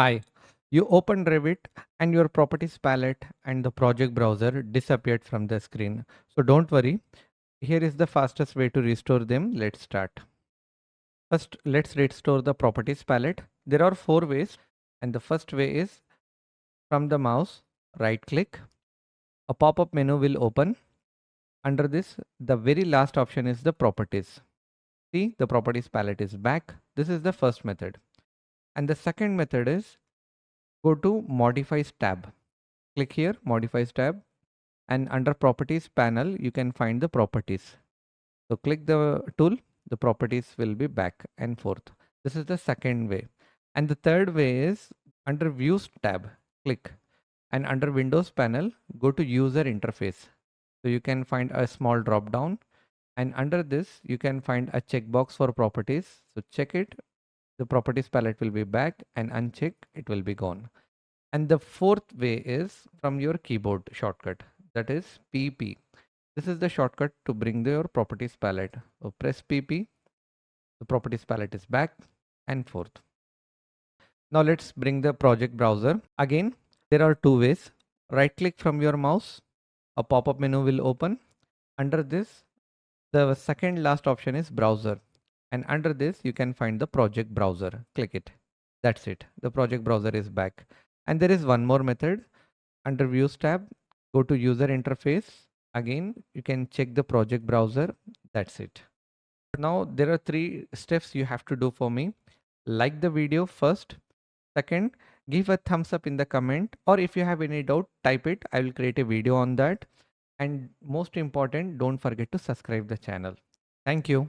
Hi, you opened Revit and your properties palette and the project browser disappeared from the screen. So don't worry, here is the fastest way to restore them. Let's start. First, let's restore the properties palette. There are four ways, and the first way is from the mouse, right click, a pop-up menu will open. Under this, the very last option is the properties. See, the properties palette is back. This is the first method. And the second method is go to modifies tab. Click here, modifies tab, and under properties panel you can find the properties. So click the tool, the properties will be back and forth. This is the second way. And the third way is under views tab, click, and under windows panel go to user interface. So you can find a small drop down, and under this you can find a checkbox for properties. So check it, the properties palette will be back, and uncheck, it will be gone. And the fourth way is from your keyboard shortcut, that is PP. This is the shortcut to bring your properties palette. So press PP, the properties palette is back and forth. Now let's bring the project browser. Again, there are two ways. Right click from your mouse, a pop-up menu will open. Under this, the second last option is browser. And under this, you can find the project browser. Click it. That's it. The project browser is back. And there is one more method. Under views tab, go to user interface. Again, you can check the project browser. That's it. Now there are three steps you have to do for me. Like the video first. Second, give a thumbs up in the comment, or if you have any doubt, type it. I will create a video on that. And most important, don't forget to subscribe the channel. Thank you.